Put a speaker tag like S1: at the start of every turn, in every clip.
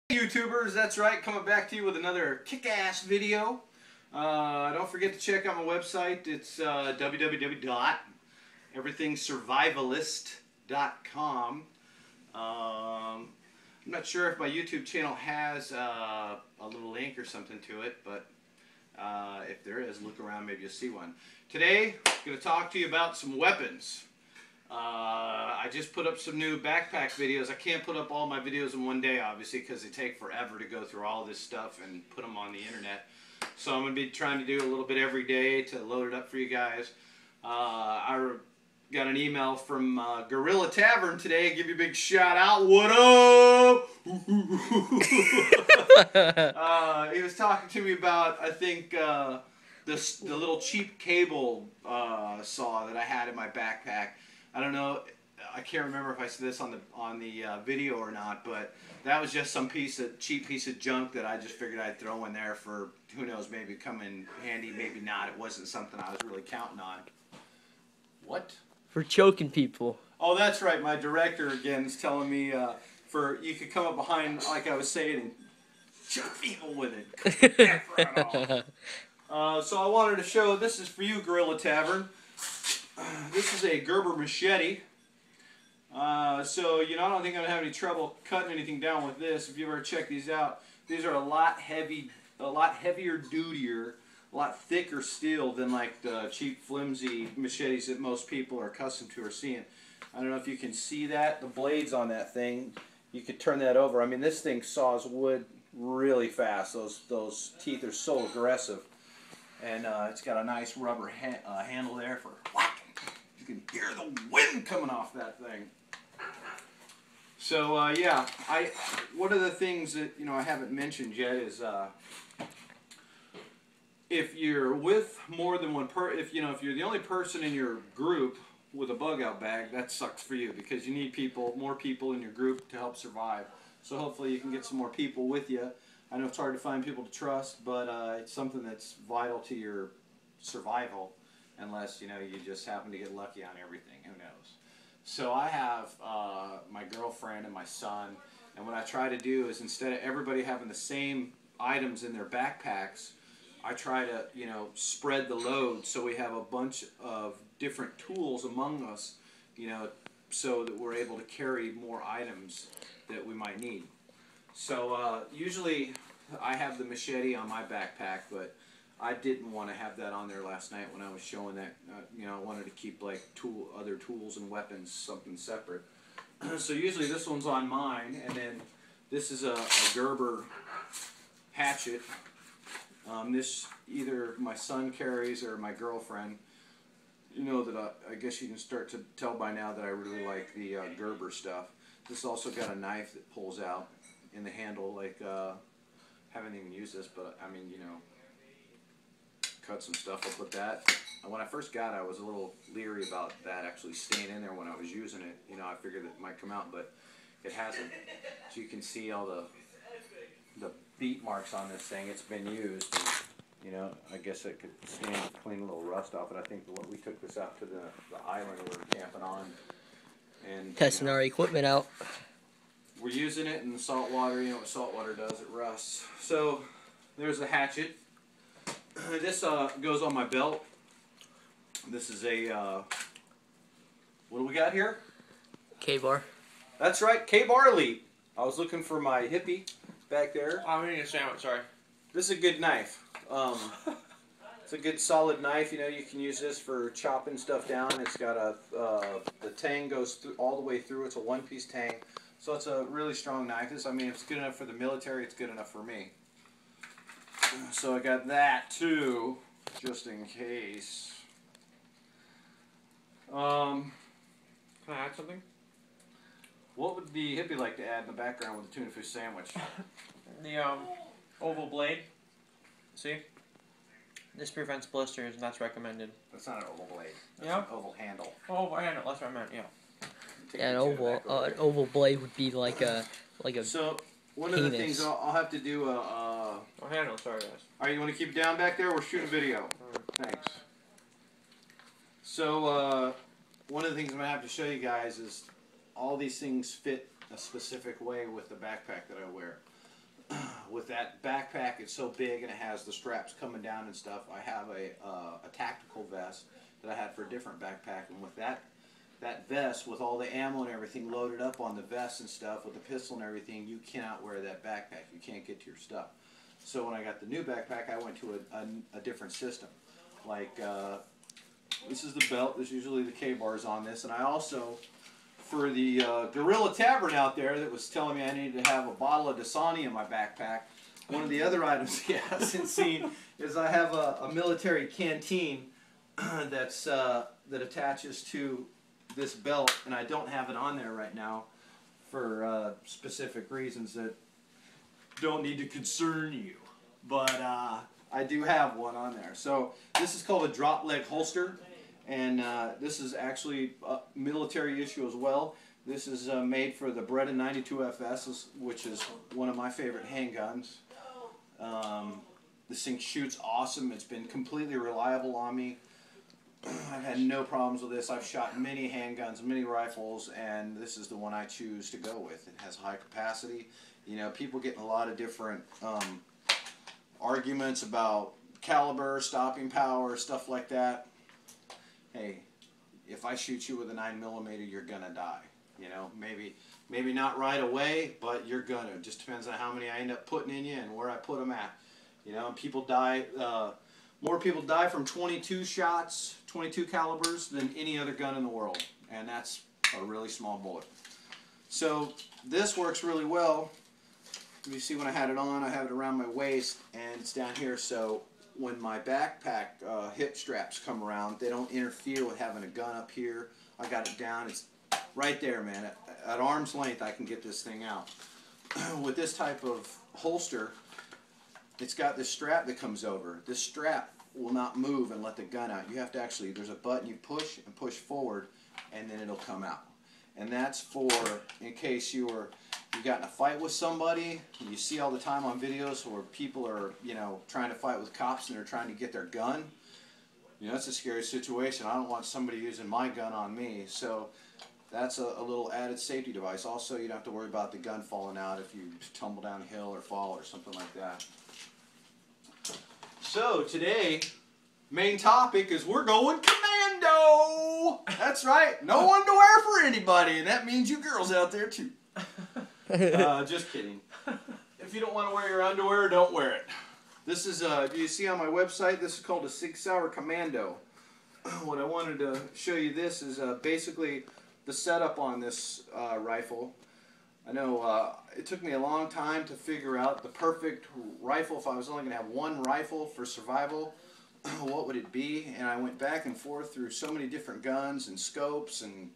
S1: YouTubers, that's right, coming back to you with another kick-ass video. Don't forget to check out my website. It's www.everythingsurvivalist.com. I'm not sure if my YouTube channel has a little link or something to it, but if there is, look around, maybe you'll see one. Today, I'm going to talk to you about some weapons. I just put up some new backpack videos. I can't put up all my videos in one day, obviously, because they take forever to go through all this stuff and put them on the internet. So I'm going to be trying to do a little bit every day to load it up for you guys. I got an email from Gorilla Tavern today. Give you a big shout out. What up? He was talking to me about, I think, the little cheap cable saw that I had in my backpack. I don't know, I can't remember if I said this on the video or not, but that was just some cheap piece of junk that I just figured I'd throw in there for, who knows, maybe come in handy, maybe not. It wasn't something I was really counting on. What?
S2: For choking people.
S1: Oh, that's right. My director again is telling me you could come up behind, like I was saying, and choke people with it. So I wanted to show, this is for you, Gorilla Tavern. This is a Gerber machete. So, you know, I don't think I'm going to have any trouble cutting anything down with this. If you ever check these out, these are a lot heavier dutier, a lot thicker steel than like the cheap flimsy machetes that most people are accustomed to or seeing. I don't know if you can see that, the blades on that thing. You could turn that over. I mean, this thing saws wood really fast. Those teeth are so aggressive. And it's got a nice rubber handle there for whacking. You can hear the wind coming off that thing. So yeah, one of the things that I haven't mentioned yet is if you're with more than one if you're the only person in your group with a bug out bag, that sucks for you because you need more people in your group to help survive. So hopefully you can get some more people with you. I know it's hard to find people to trust, but it's something that's vital to your survival, unless you just happen to get lucky on everything. Who knows? So I have my girlfriend and my son, and what I try to do is instead of everybody having the same items in their backpacks, I try to spread the load so we have a bunch of different tools among us, so that we're able to carry more items that we might need. So usually I have the machete on my backpack, but I didn't want to have that on there last night when I was showing that. I wanted to keep like other tools and weapons something separate. So usually this one's on mine, and then this is a Gerber hatchet. This either my son carries or my girlfriend. You know that I guess you can start to tell by now that I really like the Gerber stuff. This also got a knife that pulls out in the handle, like, haven't even used this, but I mean, cut some stuff up with that. And when I first got it, I was a little leery about that actually staying in there when I was using it. I figured it might come out, but it hasn't. So you can see all the beat marks on this thing. It's been used, and, I guess it could stand to clean a little rust off it. I think we took this out to the island we were camping on. And,
S2: testing our equipment out.
S1: We're using it in the salt water. You know what salt water does, it rusts. So there's a hatchet. This goes on my belt. This is a, what do we got here?
S2: K-bar.
S1: That's right, K-bar Elite. I was looking for my hippie back there.
S3: I'm eating a sandwich, sorry.
S1: This is a good knife. It's a good solid knife. You can use this for chopping stuff down. It's got the tang goes all the way through. It's a one-piece tang. So it's a really strong knife. If it's good enough for the military, it's good enough for me. So I got that too, just in case.
S3: Can I add something?
S1: What would the hippie like to add in the background with a tuna fish sandwich?
S3: The oval blade. See? This prevents blisters, and that's recommended.
S1: That's not an oval blade. That's
S3: an
S1: oval handle.
S3: Oval handle, that's what I meant, yeah.
S2: Yeah, an oval blade would be like a
S1: So one of the things I'll have to do
S3: handle, sorry guys.
S1: Alright, you want to keep it down back there? We're shooting a video. Thanks. So one of the things I'm going to have to show you guys is all these things fit a specific way with the backpack that I wear. that backpack, it's so big and it has the straps coming down and stuff. I have a tactical vest that I had for a different backpack, and with that vest with all the ammo and everything loaded up on the vest and stuff with the pistol and everything, you cannot wear that backpack. You can't get to your stuff. So when I got the new backpack, I went to a different system. Like this is the belt. There's usually the K-bars on this, and I also, for the Gorilla Tavern out there that was telling me I needed to have a bottle of Dasani in my backpack, one of the other items he hasn't seen is I have a military canteen that's that attaches to this belt, and I don't have it on there right now for specific reasons that don't need to concern you, but I do have one on there. So this is called a drop leg holster, and this is actually a military issue as well. This is made for the Beretta 92FS, which is one of my favorite handguns. This thing shoots awesome. It's been completely reliable on me. I've had no problems with this. I've shot many handguns, many rifles, and this is the one I choose to go with. It has high capacity. You know, people get in a lot of different arguments about caliber, stopping power, stuff like that. Hey, if I shoot you with a 9mm, you're gonna die. You know, maybe not right away, but you're gonna. It just depends on how many I end up putting in you and where I put them at. You know, and people die. More people die from 22 shots, 22 calibers, than any other gun in the world, and that's a really small bullet. So this works really well. You see when I had it on, I have it around my waist, and it's down here, so when my backpack hip straps come around, they don't interfere with having a gun up here. I got it down. It's right there, man. At arm's length, I can get this thing out. With this type of holster, it's got this strap that comes over. This strap will not move and let the gun out. You have to actually, there's a button you push and push forward, and then it'll come out. And that's for in case you got in a fight with somebody. You see all the time on videos where people are, you know, trying to fight with cops and they're trying to get their gun. You know, that's a scary situation. I don't want somebody using my gun on me. So that's a little added safety device. Also, you don't have to worry about the gun falling out if you tumble down a hill or fall or something like that. So today, main topic is we're going commando. That's right, no underwear for anybody, and that means you girls out there too. Just kidding. If you don't want to wear your underwear, don't wear it. This is, you see on my website, this is called a Sig Sauer Commando. What I wanted to show you this is basically the setup on this rifle. I know it took me a long time to figure out the perfect rifle. If I was only going to have one rifle for survival, what would it be? And I went back and forth through so many different guns and scopes and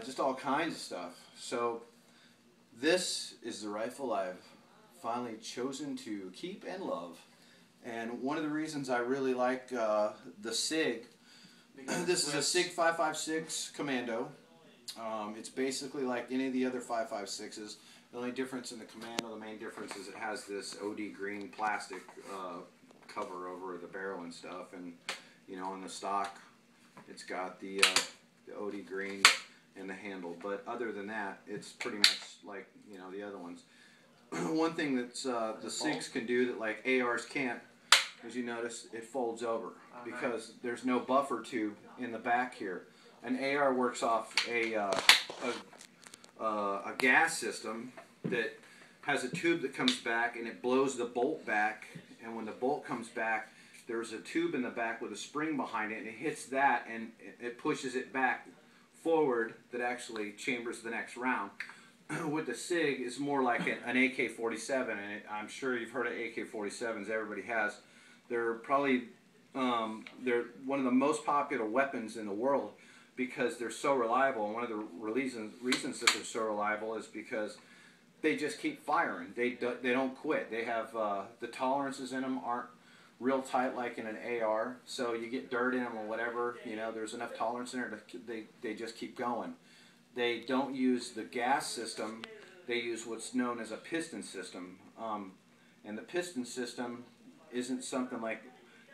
S1: just all kinds of stuff. So this is the rifle I've finally chosen to keep and love. And one of the reasons I really like the SIG, this is a SIG 5.56 Commando. It's basically like any of the other 5.56s. The only difference in the Commando, the main difference is it has this OD green plastic cover over the barrel and stuff, and you know, in the stock, it's got the OD green and the handle. But other than that, it's pretty much like, you know, the other ones. One thing that the SIGs can do that like ARs can't, as you notice, it folds over because there's no buffer tube in the back here. An AR works off a gas system that has a tube that comes back and it blows the bolt back, and when the bolt comes back, there's a tube in the back with a spring behind it, and it hits that and it pushes it back forward that actually chambers the next round. With the SIG, it's more like an AK-47, and I'm sure you've heard of AK-47s, everybody has. They're probably they're one of the most popular weapons in the world because they're so reliable, and one of the reasons that they're so reliable is because they just keep firing. They don't quit. They have the tolerances in them aren't real tight like in an AR, so you get dirt in them or whatever, you know, there's enough tolerance in there to they just keep going. They don't use the gas system. They use what's known as a piston system, and the piston system isn't something like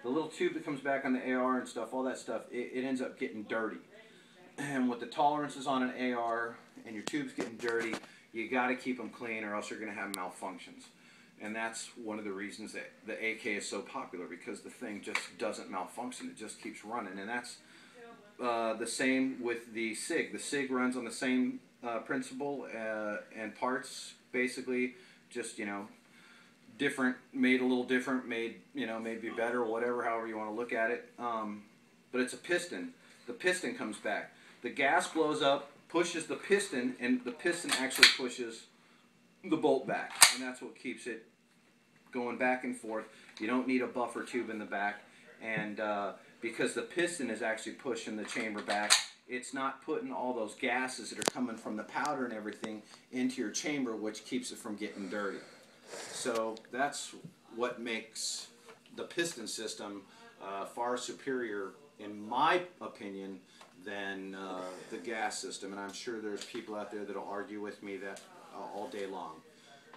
S1: the little tube that comes back on the AR and stuff, all that stuff, it ends up getting dirty. And with the tolerances on an AR and your tube's getting dirty, you got to keep them clean or else you're going to have malfunctions. And that's one of the reasons that the AK is so popular, because the thing just doesn't malfunction. It just keeps running. And that's the same with the SIG. The SIG runs on the same principle and parts, basically, just, different, made a little different, made, maybe better, or whatever, however you want to look at it. But it's a piston. The piston comes back. The gas blows up, pushes the piston, and the piston actually pushes the bolt back. And that's what keeps it going back and forth. You don't need a buffer tube in the back. And because the piston is actually pushing the chamber back, it's not putting all those gases that are coming from the powder and everything into your chamber, which keeps it from getting dirty. So that's what makes the piston system far superior, in my opinion, than the gas system. And I'm sure there's people out there that will argue with me that all day long.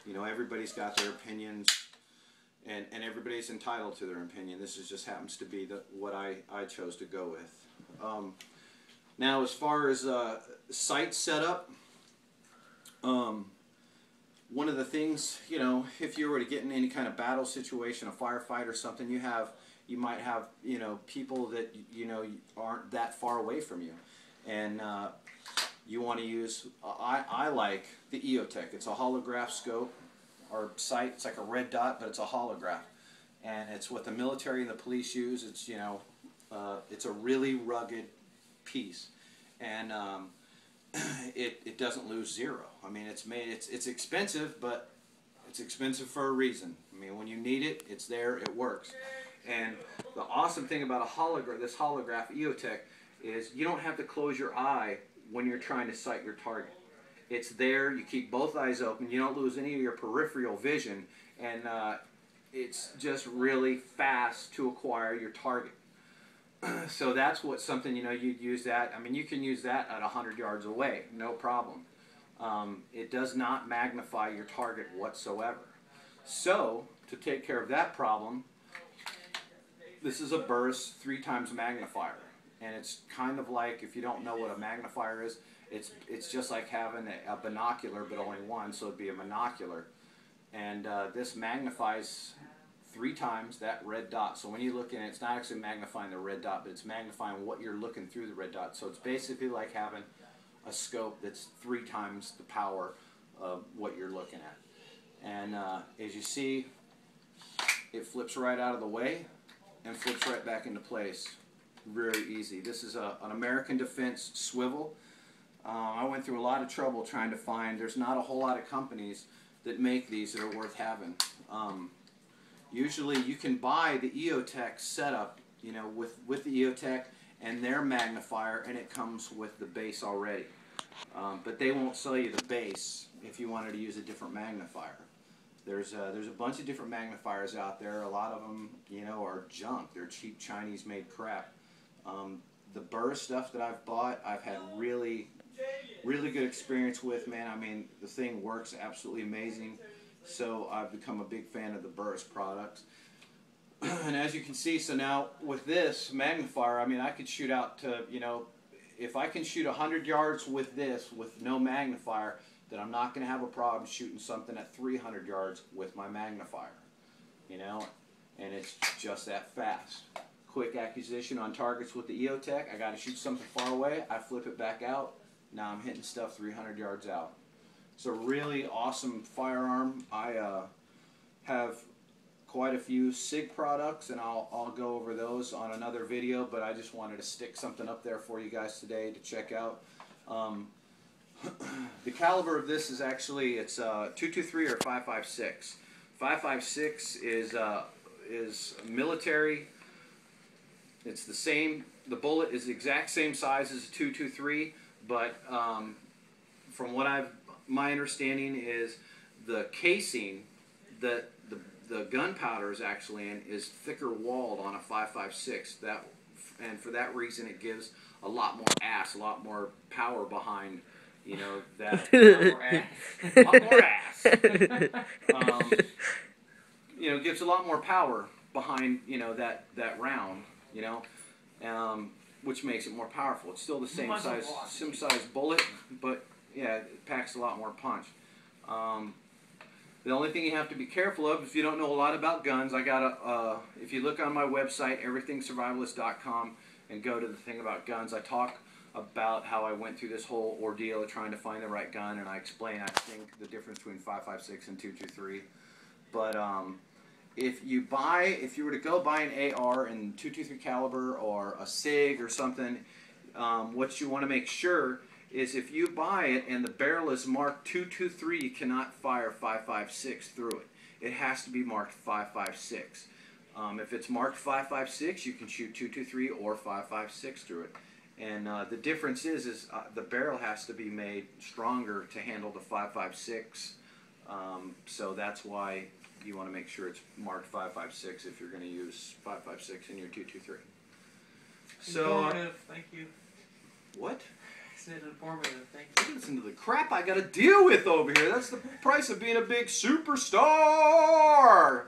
S1: Everybody's got their opinions, and everybody's entitled to their opinion. This just happens to be what I chose to go with. Now, as far as sight setup, one of the things, if you were to get in any kind of battle situation, a firefight or something, you might have, people that, aren't that far away from you. And you want to use, I like the EOTech. It's a holograph scope or sight. It's like a red dot, but it's a holograph. And it's what the military and the police use. It's, it's a really rugged piece. And it doesn't lose zero. I mean, it's expensive, but it's expensive for a reason. I mean, when you need it, it's there, it works. And the awesome thing about this holograph EOTech is you don't have to close your eye when you're trying to sight your target. It's there, you keep both eyes open, you don't lose any of your peripheral vision, and it's just really fast to acquire your target. So that's something, you'd use that. I mean, you can use that at 100 yards away, no problem. It does not magnify your target whatsoever. So, to take care of that problem, this is a Burris 3x magnifier. And it's kind of like, if you don't know what a magnifier is, it's just like having a binocular, but only one, so it'd be a monocular. And this magnifies 3x that red dot. So when you look in it, it's not actually magnifying the red dot, but it's magnifying what you're looking through the red dot. So it's basically like having a scope that's 3x the power of what you're looking at. And as you see, it flips right out of the way and flips right back into place. Very easy. This is an American Defense swivel. I went through a lot of trouble trying to find, there's not a whole lot of companies that make these that are worth having. Usually you can buy the EOTech setup, with the EOTech and their magnifier, and it comes with the base already. But they won't sell you the base if you wanted to use a different magnifier. There's a bunch of different magnifiers out there. A lot of them, are junk. They're cheap Chinese-made crap. The Burris stuff that I've bought, I've had really good experience with, man. I mean, the thing works absolutely amazing. So I've become a big fan of the Burris products. And as you can see, so now with this magnifier, I mean, I could shoot out to, if I can shoot 100 yards with this, with no magnifier, then I'm not going to have a problem shooting something at 300 yards with my magnifier. And it's just that fast. Quick acquisition on targets with the EOTech. I got to shoot something far away. I flip it back out. Now I'm hitting stuff 300 yards out. It's a really awesome firearm. I have quite a few SIG products, and I'll go over those on another video, but I just wanted to stick something up there for you guys today to check out. The caliber of this is actually, it's 223 or 5.56. 5.56 is military. It's the same, the bullet is the exact same size as a 223, but from what my understanding is the casing that the gunpowder is actually in is thicker walled on a 5.56. And for that reason, it gives a lot more ass, a lot more power behind, that. A lot more ass. It gives a lot more power behind, that round, which makes it more powerful. It's still the same size bullet, but yeah, it packs a lot more punch. The only thing you have to be careful of, if you don't know a lot about guns, I got if you look on my website, everythingsurvivalist.com, and go to the thing about guns, I talk about how I went through this whole ordeal of trying to find the right gun, and I explain, I think, the difference between 5.56 and 2.23. But if you were to go buy an AR in 2.23 caliber or a SIG or something, what you want to make sure is if you buy it and the barrel is marked 2.23, you cannot fire 5.56 through it. It has to be marked 5.56. If it's marked 5.56, you can shoot 2.23 or 5.56 through it. And the difference is the barrel has to be made stronger to handle the 5.56. So that's why you want to make sure it's marked 5.56 if you're going to use 5.56 in your 2.23. So,
S3: informative, thank you.
S1: What?
S3: I said informative, thank you.
S1: Listen to the crap I got to deal with over here. That's the price of being a big superstar.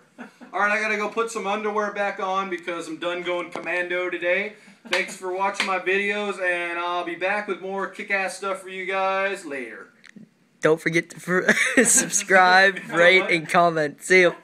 S1: All right, I got to go put some underwear back on because I'm done going commando today. Thanks for watching my videos, and I'll be back with more kick-ass stuff for you guys later.
S2: Don't forget to subscribe, rate, and comment. See you.